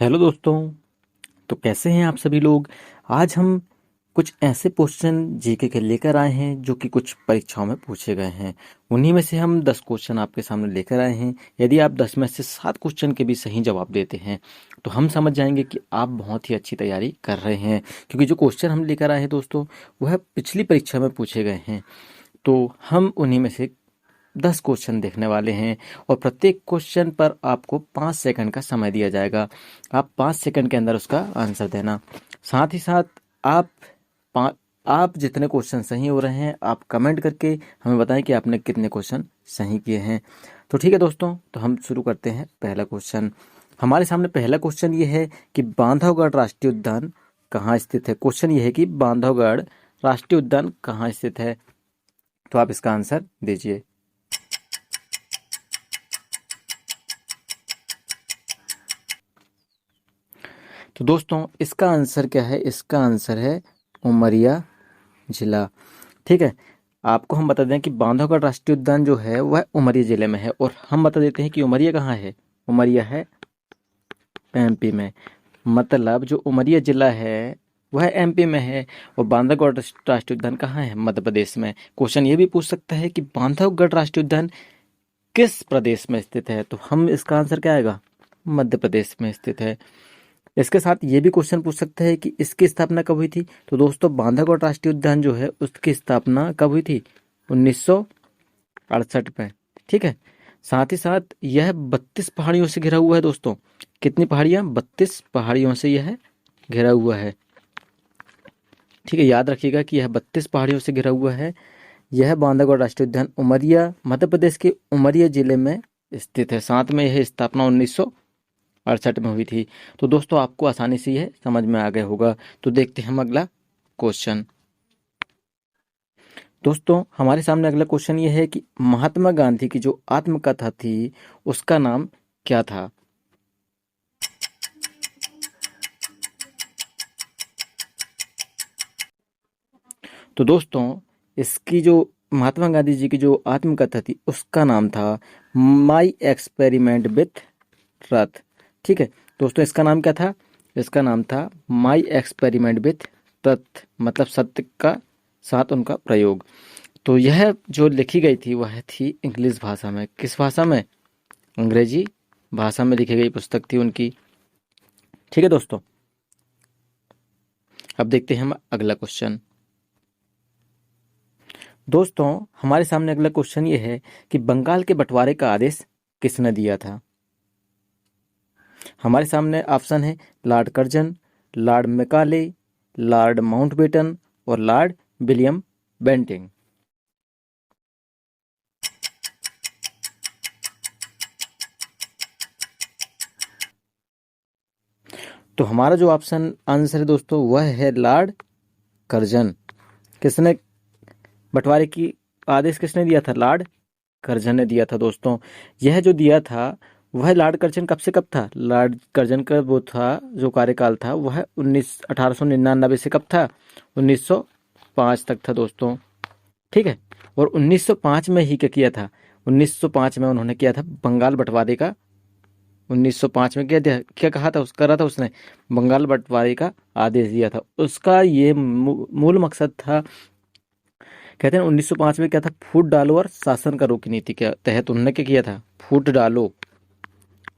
Hello दोस्तों। तो कैसे हैं आप सभी लोग। आज हम कुछ ऐसे क्वेश्चन जीके के लेकर आए हैं जो कि कुछ परीक्षाओं में पूछे गए हैं। उन्हीं में से हम 10 क्वेश्चन आपके सामने लेकर आए हैं। यदि आप 10 में से 7 क्वेश्चन के भी सही जवाब देते हैं तो हम समझ जाएंगे कि आप बहुत ही अच्छी तैयारी कर रहे हैं, क्योंकि जो क्वेश्चन हम लेकर आए हैं दोस्तों वह पिछली परीक्षा में पूछे गए हैं। तो हम उन्हीं में से 10 क्वेश्चन देखने वाले हैं और प्रत्येक क्वेश्चन पर आपको 5 सेकंड का समय दिया जाएगा। आप 5 सेकंड के अंदर उसका आंसर देना। साथ ही साथ आप पा- आप जितने क्वेश्चन सही हो रहे हैं आप कमेंट करके हमें बताएं कि आपने कितने क्वेश्चन सही किए हैं। तो ठीक है दोस्तों, तो हम शुरू करते हैं। पहला क्वेश्चन हमारे सामने, पहला क्वेश्चन ये है कि बांधवगढ़ राष्ट्रीय उद्यान कहाँ स्थित है। क्वेश्चन ये है कि बांधवगढ़ राष्ट्रीय उद्यान कहाँ स्थित है। तो आप इसका आंसर दीजिए। तो दोस्तों इसका आंसर क्या है, इसका आंसर है उमरिया जिला। ठीक है, आपको हम बता दें कि बांधवगढ़ राष्ट्रीय उद्यान जो है वह उमरिया जिले में है, और हम बता देते हैं कि उमरिया कहाँ है। उमरिया है एमपी में। मतलब जो उमरिया जिला है वह एमपी में है, और बांधवगढ़ राष्ट्रीय उद्यान कहाँ है, मध्य प्रदेश में। क्वेश्चन ये भी पूछ सकता है कि बांधवगढ़ राष्ट्रीय उद्यान किस प्रदेश में स्थित है, तो हम इसका आंसर क्या आएगा, मध्य प्रदेश में स्थित है। इसके साथ ये भी क्वेश्चन पूछ सकते हैं कि इसकी स्थापना कब हुई थी। तो दोस्तों बांधवगढ़ राष्ट्रीय उद्यान जो है उसकी स्थापना कब हुई थी, 1968 में। ठीक है, साथ ही साथ यह 32 पहाड़ियों से घिरा हुआ है दोस्तों। कितनी पहाड़ियां, 32 पहाड़ियों से यह घिरा हुआ है। ठीक है, याद रखिएगा कि यह 32 पहाड़ियों से घिरा हुआ है। यह बांधवगढ़ राष्ट्रीय उद्यान उमरिया, मध्य प्रदेश के उमरिया जिले में स्थित है। साथ में यह स्थापना 1968 में हुई थी। तो दोस्तों आपको आसानी से यह समझ में आ गया होगा। तो देखते हैं हम अगला क्वेश्चन। दोस्तों हमारे सामने अगला क्वेश्चन ये है कि महात्मा गांधी की जो आत्मकथा थी उसका नाम क्या था। तो दोस्तों इसकी जो महात्मा गांधी जी की जो आत्मकथा थी उसका नाम था माई एक्सपेरिमेंट विथ ट्रथ। ठीक है दोस्तों, इसका नाम क्या था, इसका नाम था माई एक्सपेरिमेंट विथ ट्रथ, मतलब सत्य का साथ उनका प्रयोग। तो यह जो लिखी गई थी वह थी इंग्लिश भाषा में। किस भाषा में, अंग्रेजी भाषा में लिखी गई पुस्तक थी उनकी। ठीक है दोस्तों, अब देखते हैं हम अगला क्वेश्चन। दोस्तों हमारे सामने अगला क्वेश्चन ये है कि बंगाल के बंटवारे का आदेश किसने दिया था। हमारे सामने ऑप्शन है Lord Curzon, Lord Macaulay, Lord Mountbatten और लॉर्ड विलियम बेंटिंग। तो हमारा जो ऑप्शन आंसर है दोस्तों वह है लॉर्ड कर्जन। किसने बंटवारे की आदेश किसने दिया था, लॉर्ड कर्जन ने दिया था दोस्तों। यह जो दिया था वह लॉर्ड कर्जन कब से कब था, लॉर्ड कर्जन का वो था जो कार्यकाल था वह 1899 से कब था, 1905 तक था दोस्तों। ठीक है, और 1905 में ही क्या किया था, 1905 में उन्होंने किया था बंगाल बंटवारे का। 1905 में क्या कहा था, उस करा था उसने, बंगाल बंटवारे का आदेश दिया था। उसका ये मूल मकसद था, कहते हैं 1905 में क्या था, फूट डालो और शासन करो की नीति के तहत उन्होंने क्या किया था, फूट डालो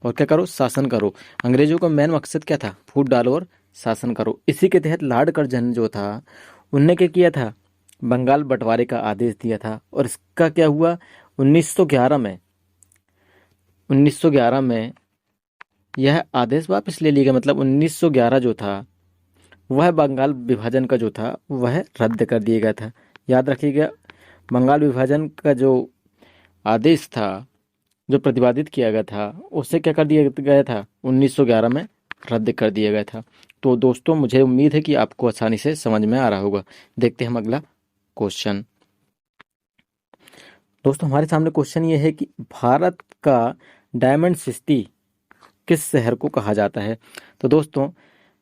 और क्या करो, शासन करो। अंग्रेजों का मेन मकसद क्या था, फूट डालो और शासन करो। इसी के तहत लॉर्ड कर्जन जो था उनने क्या किया था, बंगाल बंटवारे का आदेश दिया था। और इसका क्या हुआ, 1911 में 1911 में यह आदेश वापस ले लिया गया। मतलब 1911 जो था वह बंगाल विभाजन का जो था वह रद्द कर दिया गया था। याद रखिएगा, बंगाल विभाजन का जो आदेश था, जो प्रतिपादित किया गया था, उसे क्या कर दिया गया था, 1911 में रद्द कर दिया गया था। तो दोस्तों मुझे उम्मीद है कि आपको आसानी से समझ में आ रहा होगा। देखते हैं हम अगला क्वेश्चन। दोस्तों हमारे सामने क्वेश्चन ये है कि भारत का डायमंड सिटी किस शहर को कहा जाता है। तो दोस्तों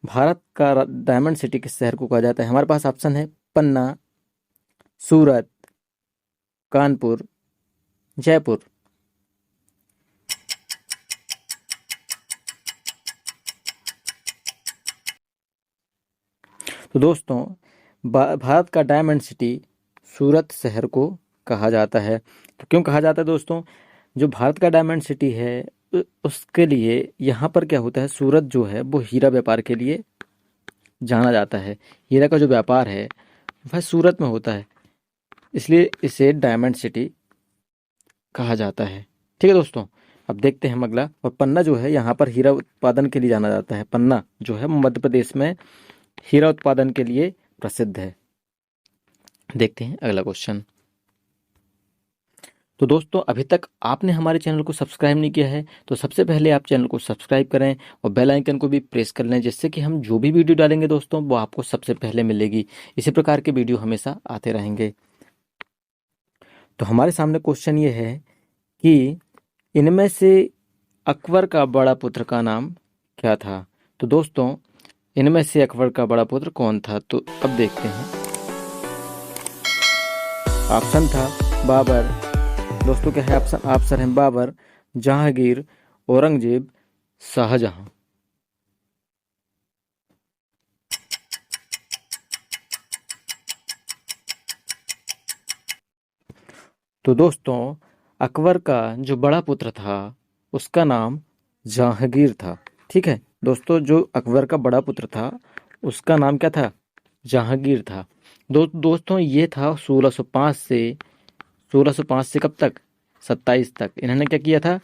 भारत का डायमंड सिटी किस शहर को कहा जाता है। हमारे पास ऑप्शन है पन्ना, सूरत, कानपुर, जयपुर। तो दोस्तों भारत का डायमंड सिटी सूरत शहर को कहा जाता है। तो क्यों कहा जाता है दोस्तों? जो भारत का डायमंड सिटी है उसके लिए यहाँ पर क्या होता है, सूरत जो है वो हीरा व्यापार के लिए जाना जाता है। हीरा का जो व्यापार है वह सूरत में होता है, इसलिए इसे डायमंड सिटी कहा जाता है। ठीक है दोस्तों, अब देखते हैं हम अगला। और पन्ना जो है यहाँ पर हीरा उत्पादन के लिए जाना जाता है। पन्ना जो है मध्य प्रदेश में हीरा उत्पादन के लिए प्रसिद्ध है। देखते हैं अगला क्वेश्चन। तो दोस्तों अभी तक आपने हमारे चैनल को सब्सक्राइब नहीं किया है तो सबसे पहले आप चैनल को सब्सक्राइब करें और बेल आइकन को भी प्रेस कर लें, जिससे कि हम जो भी वीडियो डालेंगे दोस्तों वो आपको सबसे पहले मिलेगी। इसी प्रकार के वीडियो हमेशा आते रहेंगे। तो हमारे सामने क्वेश्चन ये है कि इनमें से अकबर का बड़ा पुत्र का नाम क्या था? तो दोस्तों इनमें से अकबर का बड़ा पुत्र कौन था? तो अब देखते हैं। ऑप्शन था बाबर, दोस्तों क्या है ऑप्शन है बाबर, जहांगीर, औरंगजेब, शाहजहां। तो दोस्तों अकबर का जो बड़ा पुत्र था उसका नाम जहांगीर था। ठीक है दोस्तों, जो अकबर का बड़ा पुत्र था उसका नाम क्या था? जहांगीर था। दोस्तों ये था 1605 से कब तक? 27 तक इन्होंने क्या किया था?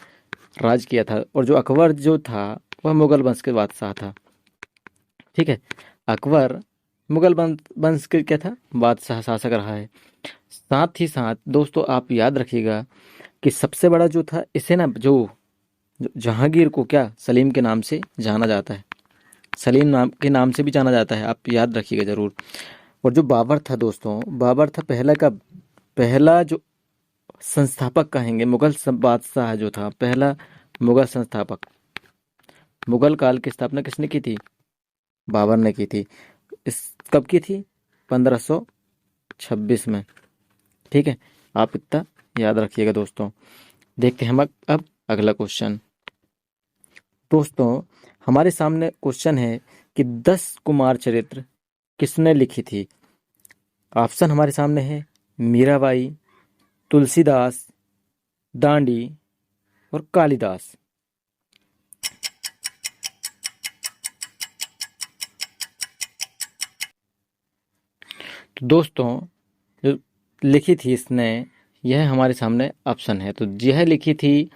राज किया था। और जो अकबर जो था वह मुगल वंश के बादशाह था। ठीक है, अकबर मुगल वंश के क्या था? बादशाह शासक रहा है। साथ ही साथ दोस्तों आप याद रखिएगा कि सबसे बड़ा जो था इसे ना जो जहांगीर को क्या सलीम के नाम से जाना जाता है, सलीम नाम के नाम से भी जाना जाता है, आप याद रखिएगा जरूर। और जो बाबर था दोस्तों, बाबर था पहला जो संस्थापक कहेंगे, मुगल बादशाह जो था, पहला मुगल संस्थापक। मुगल काल की स्थापना किसने की थी? बाबर ने की थी। इस कब की थी? 1526 में। ठीक है, आप इतना याद रखिएगा दोस्तों। देखते हैं हम अब अगला क्वेश्चन। दोस्तों हमारे सामने क्वेश्चन है कि 10 कुमार चरित्र किसने लिखी थी? ऑप्शन हमारे सामने है मीराबाई, तुलसीदास, दांडी और कालिदास। तो दोस्तों जो लिखी थी इसने, यह हमारे सामने ऑप्शन है। तो यह लिखी थी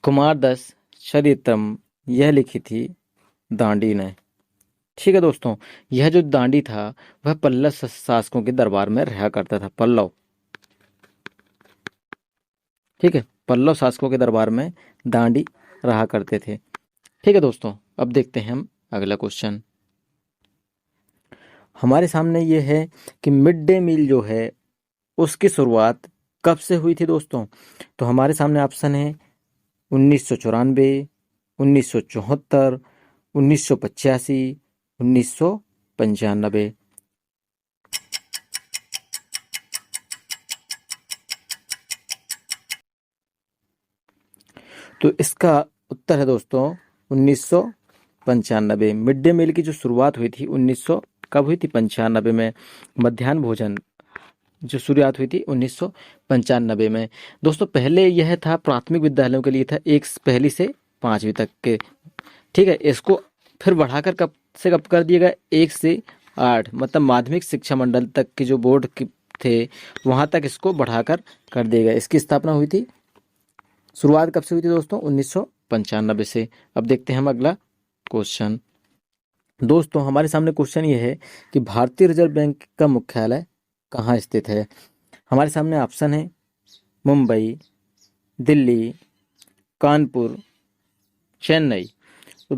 कुमारदास चरित्रम, यह लिखी थी दांडी ने। ठीक है दोस्तों, यह जो दांडी था वह पल्लव शासकों के दरबार में रहा करता था। पल्लव, ठीक है, पल्लव शासकों के दरबार में दांडी रहा करते थे। ठीक है दोस्तों, अब देखते हैं हम अगला क्वेश्चन। हमारे सामने ये है कि मिड डे मील जो है उसकी शुरुआत कब से हुई थी दोस्तों? तो हमारे सामने ऑप्शन है 1994, 1974, 1985, 1995। तो इसका उत्तर है दोस्तों 1995। मिड डे मील की जो शुरुआत हुई थी 1900 कब हुई थी? 95 में। मध्याह्न भोजन जो शुरुआत हुई थी 1995 में। दोस्तों पहले यह था प्राथमिक विद्यालयों के लिए था, 1 से 5वीं तक के। ठीक है, इसको फिर बढ़ाकर कब कर दिया गया? 1 से 8, मतलब माध्यमिक शिक्षा मंडल तक के जो बोर्ड थे वहां तक इसको बढ़ाकर कर दिया गया। इसकी स्थापना हुई थी, शुरुआत कब से हुई थी दोस्तों? 1995 से। अब देखते हैं हम अगला क्वेश्चन। दोस्तों हमारे सामने क्वेश्चन ये है कि भारतीय रिजर्व बैंक का मुख्यालय कहाँ स्थित है? हमारे सामने ऑप्शन है मुंबई, दिल्ली, कानपुर, चेन्नई। तो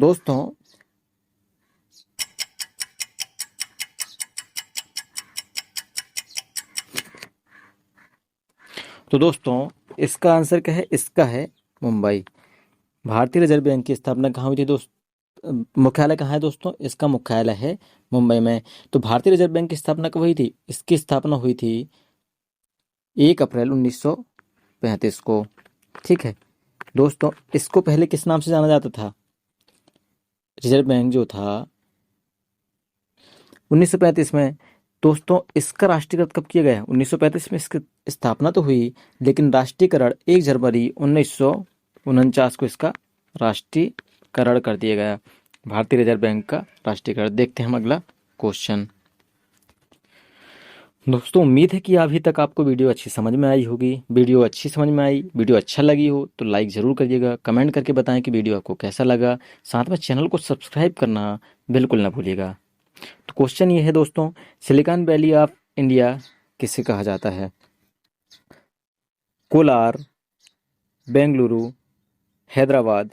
दोस्तों इसका आंसर क्या है? इसका है मुंबई। भारतीय रिजर्व बैंक की स्थापना कहाँ हुई थी मुख्यालय कहाँ है दोस्तों? इसका मुख्यालय है मुंबई में। तो भारतीय रिजर्व बैंक की स्थापना कब हुई थी? इसकी स्थापना हुई थी 1 अप्रैल 1935 को। ठीक है दोस्तों, इसको पहले किस नाम से जाना जाता था? रिजर्व बैंक जो था 1935 में दोस्तों इसका राष्ट्रीयकृत कब किया गया? 1935 में इसकी स्थापना तो हुई, लेकिन राष्ट्रीयकरण 1 जनवरी 1949 को इसका राष्ट्रीयकरण कर दिया गया, भारतीय रिजर्व बैंक का राष्ट्रीयकरण। देखते हैं हम अगला क्वेश्चन। दोस्तों उम्मीद है कि अभी तक आपको वीडियो अच्छी समझ में आई होगी। वीडियो अच्छी समझ में आई, वीडियो अच्छा लगी हो तो लाइक ज़रूर करिएगा, कमेंट करके बताएं कि वीडियो आपको कैसा लगा। साथ में चैनल को सब्सक्राइब करना बिल्कुल ना भूलिएगा। तो क्वेश्चन ये है दोस्तों, सिलिकॉन वैली ऑफ इंडिया किसे कहा जाता है? कोलार, बेंगलुरु, हैदराबाद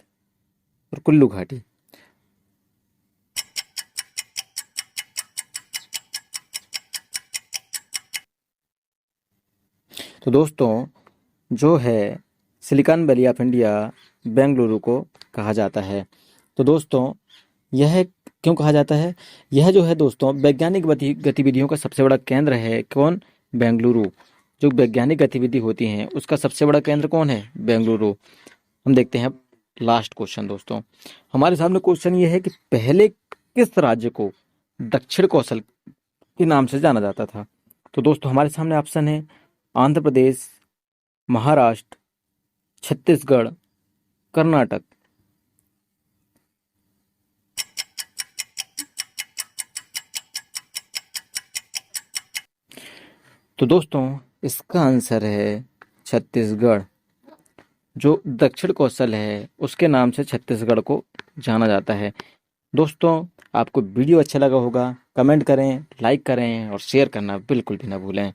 और कुल्लू घाटी। तो दोस्तों जो है silicon valley of India Bengaluru को कहा जाता है। तो दोस्तों यह क्यों कहा जाता है? यह जो है दोस्तों वैज्ञानिक गतिविधियों का सबसे बड़ा केंद्र है। कौन? बेंगलुरु। जो वैज्ञानिक गतिविधि होती हैं उसका सबसे बड़ा केंद्र कौन है? बेंगलुरु। हम देखते हैं लास्ट क्वेश्चन। दोस्तों हमारे सामने क्वेश्चन ये है कि पहले किस राज्य को दक्षिण कौशल के नाम से जाना जाता था? तो दोस्तों हमारे सामने ऑप्शन है आंध्र प्रदेश, महाराष्ट्र, छत्तीसगढ़, कर्नाटक। तो दोस्तों इसका आंसर है छत्तीसगढ़। जो दक्षिण कौशल है उसके नाम से छत्तीसगढ़ को जाना जाता है। दोस्तों आपको वीडियो अच्छा लगा होगा, कमेंट करें, लाइक करें और शेयर करना बिल्कुल भी ना भूलें।